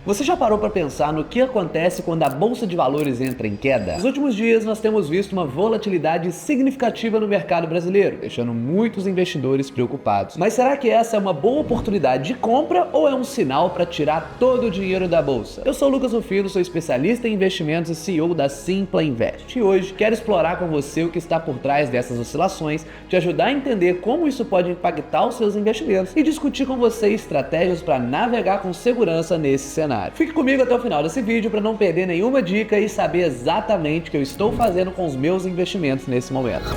Você já parou para pensar no que acontece quando a Bolsa de Valores entra em queda? Nos últimos dias nós temos visto uma volatilidade significativa no mercado brasileiro, deixando muitos investidores preocupados. Mas será que essa é uma boa oportunidade de compra ou é um sinal para tirar todo o dinheiro da Bolsa? Eu sou o Lucas Rufino, sou especialista em investimentos e CEO da Simpla Invest. E hoje quero explorar com você o que está por trás dessas oscilações, te ajudar a entender como isso pode impactar os seus investimentos e discutir com você estratégias para navegar com segurança nesse cenário. Fique comigo até o final desse vídeo para não perder nenhuma dica e saber exatamente o que eu estou fazendo com os meus investimentos nesse momento.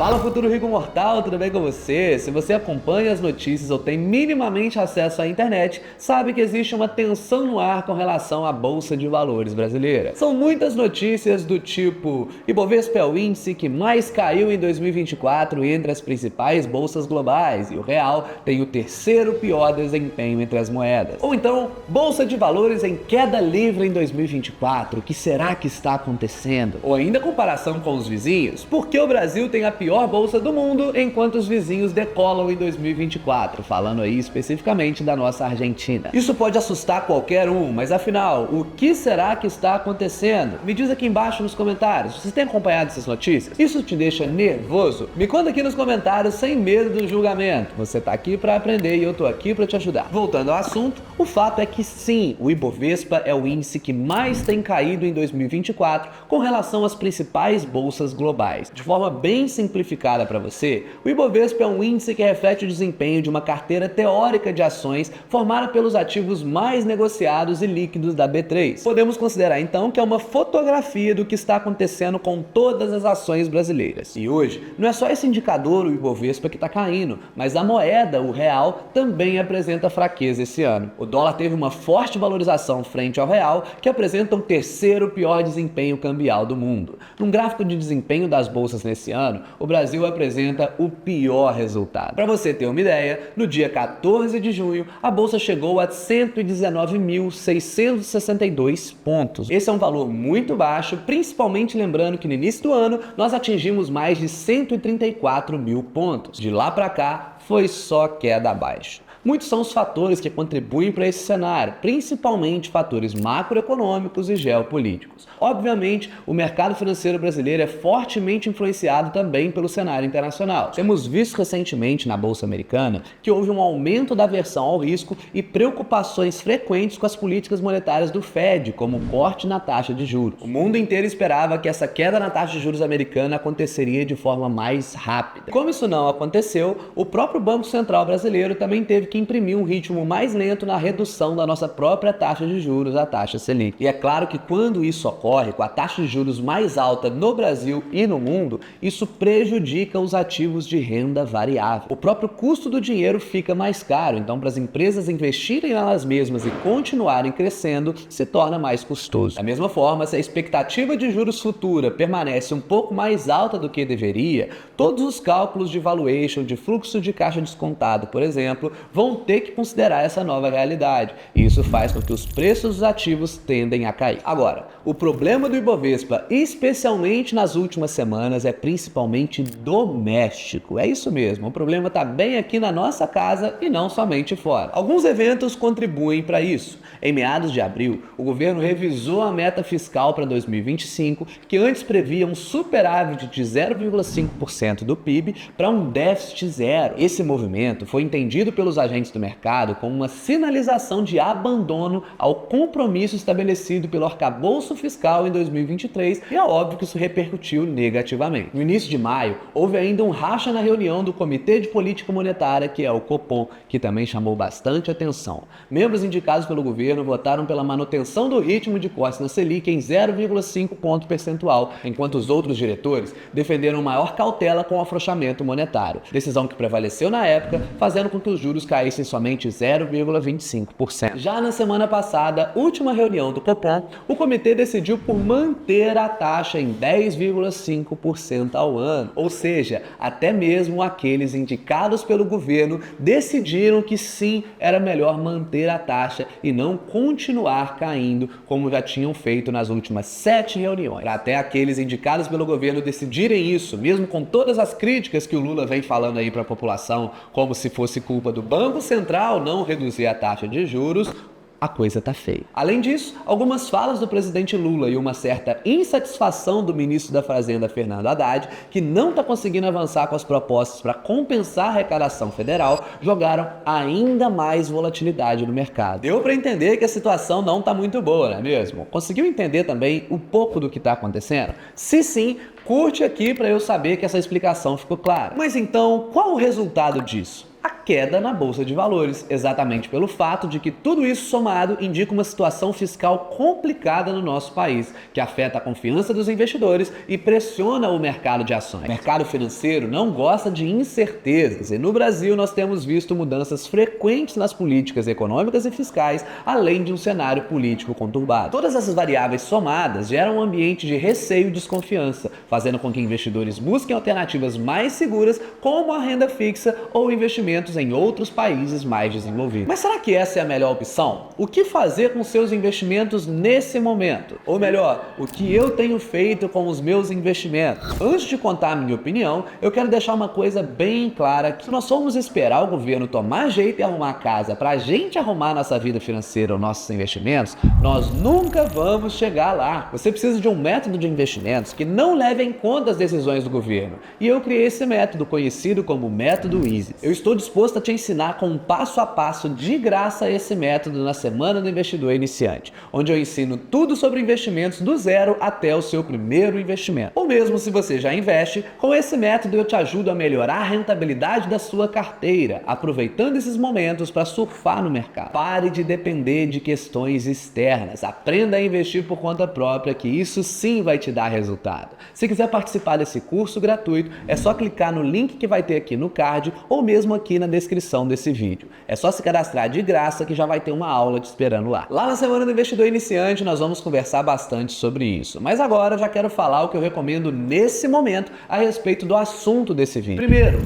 Fala Futuro Rico Mortal, tudo bem com você? Se você acompanha as notícias ou tem minimamente acesso à internet, sabe que existe uma tensão no ar com relação à Bolsa de Valores brasileira. São muitas notícias do tipo: Ibovespa é o índice que mais caiu em 2024 entre as principais bolsas globais e o real tem o terceiro pior desempenho entre as moedas. Ou então, Bolsa de Valores em queda livre em 2024, o que será que está acontecendo? Ou ainda comparação com os vizinhos, por que o Brasil tem a pior bolsa do mundo, enquanto os vizinhos decolam em 2024, falando aí especificamente da nossa Argentina. Isso pode assustar qualquer um, mas afinal, o que será que está acontecendo? Me diz aqui embaixo nos comentários, você tem acompanhado essas notícias? Isso te deixa nervoso? Me conta aqui nos comentários sem medo do julgamento. Você tá aqui para aprender e eu tô aqui para te ajudar. Voltando ao assunto, o fato é que sim, o Ibovespa é o índice que mais tem caído em 2024 com relação às principais bolsas globais. De forma bem simplificada para você, o Ibovespa é um índice que reflete o desempenho de uma carteira teórica de ações formada pelos ativos mais negociados e líquidos da B3. Podemos considerar então que é uma fotografia do que está acontecendo com todas as ações brasileiras. E hoje, não é só esse indicador, o Ibovespa, que está caindo, mas a moeda, o real, também apresenta fraqueza esse ano. O dólar teve uma forte valorização frente ao real, que apresenta o terceiro pior desempenho cambial do mundo. Num gráfico de desempenho das bolsas nesse ano, o Brasil apresenta o pior resultado. Para você ter uma ideia, no dia 14 de junho, a bolsa chegou a 119.662 pontos. Esse é um valor muito baixo, principalmente lembrando que no início do ano nós atingimos mais de 134 mil pontos. De lá para cá, foi só queda abaixo. Muitos são os fatores que contribuem para esse cenário, principalmente fatores macroeconômicos e geopolíticos. Obviamente, o mercado financeiro brasileiro é fortemente influenciado também pelo cenário internacional. Temos visto recentemente na Bolsa Americana que houve um aumento da aversão ao risco e preocupações frequentes com as políticas monetárias do Fed, como o corte na taxa de juros. O mundo inteiro esperava que essa queda na taxa de juros americana aconteceria de forma mais rápida. Como isso não aconteceu, o próprio Banco Central brasileiro também teve que imprimir um ritmo mais lento na redução da nossa própria taxa de juros, a taxa Selic. E é claro que quando isso ocorre, com a taxa de juros mais alta no Brasil e no mundo, isso prejudica os ativos de renda variável. O próprio custo do dinheiro fica mais caro, então para as empresas investirem nelas mesmas e continuarem crescendo, se torna mais custoso. Da mesma forma, se a expectativa de juros futura permanece um pouco mais alta do que deveria, todos os cálculos de valuation, de fluxo de caixa descontado, por exemplo, vão ter que considerar essa nova realidade. E isso faz com que os preços dos ativos tendem a cair. Agora, o problema do Ibovespa, especialmente nas últimas semanas, é principalmente doméstico. É isso mesmo, o problema está bem aqui na nossa casa e não somente fora. Alguns eventos contribuem para isso. Em meados de abril, o governo revisou a meta fiscal para 2025, que antes previa um superávit de 0,5% do PIB para um déficit zero. Esse movimento foi entendido pelos agentes do mercado como uma sinalização de abandono ao compromisso estabelecido pelo arcabouço fiscal em 2023 e é óbvio que isso repercutiu negativamente. No início de maio, houve ainda um racha na reunião do Comitê de Política Monetária, que é o Copom, que também chamou bastante atenção. Membros indicados pelo governo votaram pela manutenção do ritmo de corte na Selic em 0,5 ponto percentual, enquanto os outros diretores defenderam maior cautela com o afrouxamento monetário, decisão que prevaleceu na época, fazendo com que os juros caíssem somente 0,25%. Já na semana passada, última reunião do Copom, o comitê decidiu por manter a taxa em 10,5% ao ano. Ou seja, até mesmo aqueles indicados pelo governo decidiram que sim, era melhor manter a taxa e não continuar caindo como já tinham feito nas últimas 7 reuniões. Para até aqueles indicados pelo governo decidirem isso, mesmo com todas as críticas que o Lula vem falando aí para a população, como se fosse culpa do Banco Banco Central não reduzir a taxa de juros, a coisa tá feia. Além disso, algumas falas do presidente Lula e uma certa insatisfação do ministro da Fazenda, Fernando Haddad, que não está conseguindo avançar com as propostas para compensar a arrecadação federal, jogaram ainda mais volatilidade no mercado. Deu para entender que a situação não está muito boa, não é mesmo? Conseguiu entender também um pouco do que está acontecendo? Se sim, curte aqui para eu saber que essa explicação ficou clara. Mas então, qual o resultado disso? A queda na Bolsa de Valores, exatamente pelo fato de que tudo isso somado indica uma situação fiscal complicada no nosso país, que afeta a confiança dos investidores e pressiona o mercado de ações. O mercado financeiro não gosta de incertezas e no Brasil nós temos visto mudanças frequentes nas políticas econômicas e fiscais, além de um cenário político conturbado. Todas essas variáveis somadas geram um ambiente de receio e desconfiança, fazendo com que investidores busquem alternativas mais seguras, como a renda fixa ou investimentos em outros países mais desenvolvidos. Mas será que essa é a melhor opção? O que fazer com seus investimentos nesse momento? Ou melhor, o que eu tenho feito com os meus investimentos? Antes de contar a minha opinião, eu quero deixar uma coisa bem clara, que se nós formos esperar o governo tomar jeito e arrumar a casa para a gente arrumar nossa vida financeira ou nossos investimentos, nós nunca vamos chegar lá. Você precisa de um método de investimentos que não leve em conta as decisões do governo. E eu criei esse método, conhecido como método Easy. Eu estou disposto a te ensinar com um passo a passo de graça esse método na Semana do Investidor Iniciante, onde eu ensino tudo sobre investimentos do zero até o seu primeiro investimento. Ou mesmo se você já investe, com esse método eu te ajudo a melhorar a rentabilidade da sua carteira, aproveitando esses momentos para surfar no mercado. Pare de depender de questões externas, aprenda a investir por conta própria, que isso sim vai te dar resultado. Se quiser participar desse curso gratuito, é só clicar no link que vai ter aqui no card ou mesmo aqui na descrição desse vídeo. É só se cadastrar de graça que já vai ter uma aula te esperando lá. Lá na Semana do Investidor Iniciante nós vamos conversar bastante sobre isso. Mas agora eu já quero falar o que eu recomendo nesse momento a respeito do assunto desse vídeo. Primeiro,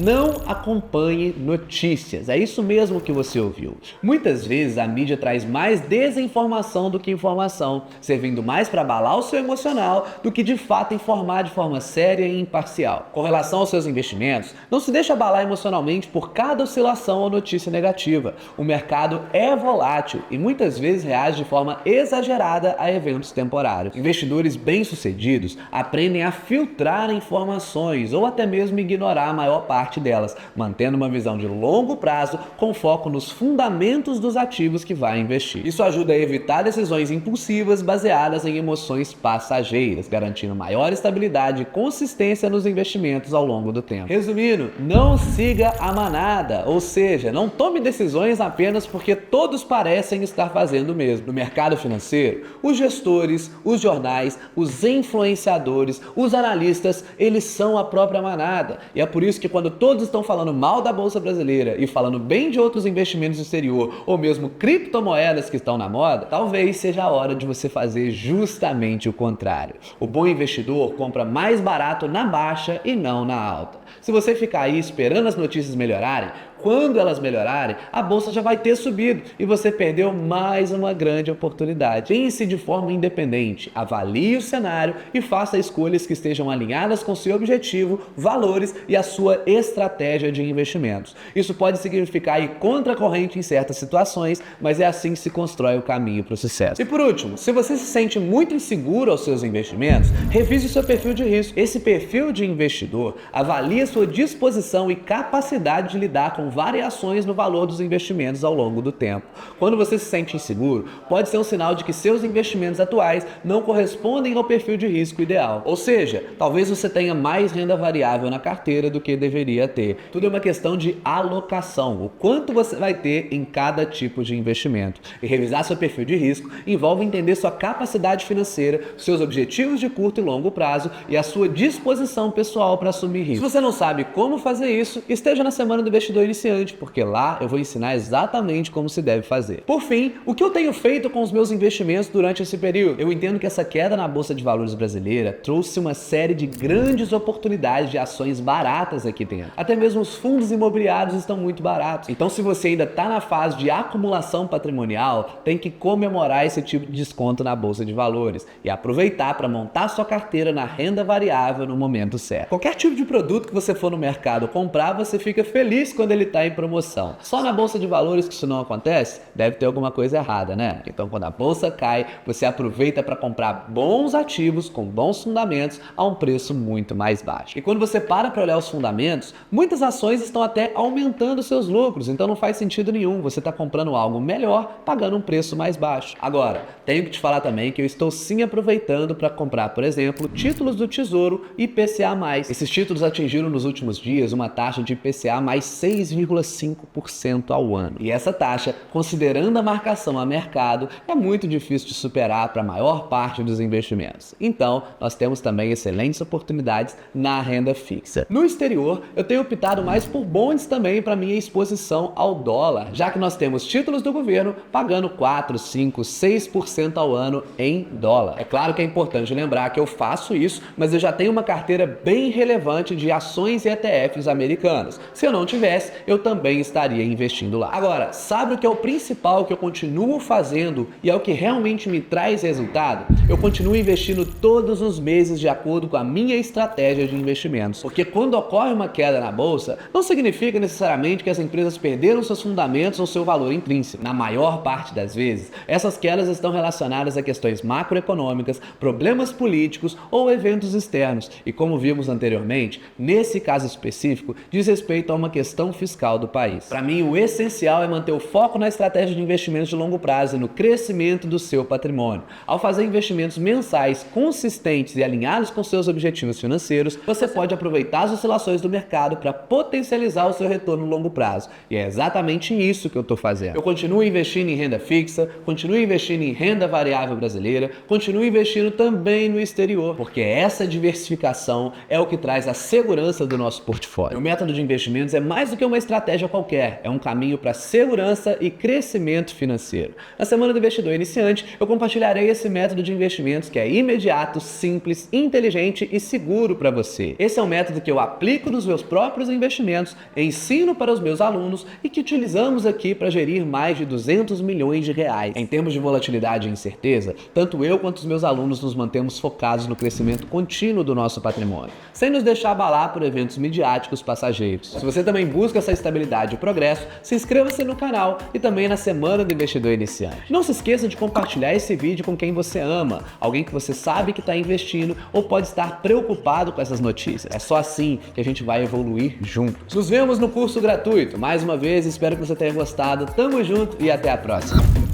não acompanhe notícias. É isso mesmo que você ouviu. Muitas vezes a mídia traz mais desinformação do que informação, servindo mais para abalar o seu emocional do que de fato informar de forma séria e imparcial. Com relação aos seus investimentos, não se deixe abalar emocionalmente por cada oscilação ou notícia negativa. O mercado é volátil e muitas vezes reage de forma exagerada a eventos temporários. Investidores bem-sucedidos aprendem a filtrar informações ou até mesmo ignorar a maior parte delas, mantendo uma visão de longo prazo com foco nos fundamentos dos ativos que vai investir. Isso ajuda a evitar decisões impulsivas baseadas em emoções passageiras, garantindo maior estabilidade e consistência nos investimentos ao longo do tempo. Resumindo, não siga a manada, ou seja, não tome decisões apenas porque todos parecem estar fazendo o mesmo. No mercado financeiro, os gestores, os jornais, os influenciadores, os analistas, eles são a própria manada. E é por isso que quando todos estão falando mal da Bolsa Brasileira e falando bem de outros investimentos no exterior, ou mesmo criptomoedas que estão na moda, talvez seja a hora de você fazer justamente o contrário. O bom investidor compra mais barato na baixa e não na alta. Se você ficar aí esperando as notícias melhorarem, quando elas melhorarem, a bolsa já vai ter subido e você perdeu mais uma grande oportunidade. Pense de forma independente, avalie o cenário e faça escolhas que estejam alinhadas com seu objetivo, valores e a sua estratégia de investimentos. Isso pode significar ir contra a corrente em certas situações, mas é assim que se constrói o caminho para o sucesso. E por último, se você se sente muito inseguro aos seus investimentos, revise o seu perfil de risco. Esse perfil de investidor avalia sua disposição e capacidade de lidar com variações no valor dos investimentos ao longo do tempo. Quando você se sente inseguro, pode ser um sinal de que seus investimentos atuais não correspondem ao perfil de risco ideal. Ou seja, talvez você tenha mais renda variável na carteira do que deveria ter. Tudo é uma questão de alocação, o quanto você vai ter em cada tipo de investimento. E revisar seu perfil de risco envolve entender sua capacidade financeira, seus objetivos de curto e longo prazo e a sua disposição pessoal para assumir risco. Se você não sabe como fazer isso, esteja na Semana do Investidor Iniciante, porque lá eu vou ensinar exatamente como se deve fazer. Por fim, o que eu tenho feito com os meus investimentos durante esse período? Eu entendo que essa queda na Bolsa de Valores brasileira trouxe uma série de grandes oportunidades de ações baratas aqui dentro. Até mesmo os fundos imobiliários estão muito baratos. Então, se você ainda está na fase de acumulação patrimonial, tem que comemorar esse tipo de desconto na Bolsa de Valores e aproveitar para montar sua carteira na renda variável no momento certo. Qualquer tipo de produto que você for no mercado comprar, você fica feliz quando ele está em promoção. Só na bolsa de valores que isso não acontece? Deve ter alguma coisa errada, né? Então, quando a bolsa cai, você aproveita para comprar bons ativos com bons fundamentos a um preço muito mais baixo. E quando você para olhar os fundamentos, muitas ações estão até aumentando seus lucros, então não faz sentido nenhum você estar comprando algo melhor pagando um preço mais baixo. Agora, tenho que te falar também que eu estou sim aproveitando para comprar, por exemplo, títulos do Tesouro IPCA+. Esses títulos atingiram nos últimos dias uma taxa de IPCA mais 6,5% ao ano. E essa taxa, considerando a marcação a mercado, é muito difícil de superar para a maior parte dos investimentos. Então, nós temos também excelentes oportunidades na renda fixa. No exterior, eu tenho optado mais por bonds também para minha exposição ao dólar, já que nós temos títulos do governo pagando 4, 5, 6% ao ano em dólar. É claro que é importante lembrar que eu faço isso, mas eu já tenho uma carteira bem relevante de ações e ETFs americanos. Se eu não tivesse, eu também estaria investindo lá. Agora, sabe o que é o principal que eu continuo fazendo e é o que realmente me traz resultado? Eu continuo investindo todos os meses de acordo com a minha estratégia de investimentos. Porque quando ocorre uma queda na bolsa, não significa necessariamente que as empresas perderam seus fundamentos ou seu valor intrínseco. Na maior parte das vezes, essas quedas estão relacionadas a questões macroeconômicas, problemas políticos ou eventos externos. E como vimos anteriormente, nesse caso específico, diz respeito a uma questão fiscal do país. Para mim, o essencial é manter o foco na estratégia de investimentos de longo prazo e no crescimento do seu patrimônio. Ao fazer investimentos mensais consistentes e alinhados com seus objetivos financeiros, você pode aproveitar as oscilações do mercado para potencializar o seu retorno no longo prazo. E é exatamente isso que eu estou fazendo. Eu continuo investindo em renda fixa, continuo investindo em renda variável brasileira, continuo investindo também no exterior, porque essa diversificação é o que traz a segurança do nosso portfólio. O método de investimentos é mais do que uma estratégia qualquer, é um caminho para segurança e crescimento financeiro. Na Semana do Investidor Iniciante, eu compartilharei esse método de investimentos que é imediato, simples, inteligente e seguro para você. Esse é um método que eu aplico nos meus próprios investimentos, ensino para os meus alunos e que utilizamos aqui para gerir mais de 200 milhões de reais. Em termos de volatilidade e incerteza, tanto eu quanto os meus alunos nos mantemos focados no crescimento contínuo do nosso patrimônio, sem nos deixar abalar por eventos midiáticos passageiros. Se você também busca essa estabilidade e progresso, se inscreva-se no canal e também na Semana do Investidor Iniciante. Não se esqueça de compartilhar esse vídeo com quem você ama, alguém que você sabe que está investindo ou pode estar preocupado com essas notícias. É só assim que a gente vai evoluir juntos. Nos vemos no curso gratuito. Mais uma vez, espero que você tenha gostado. Tamo junto e até a próxima.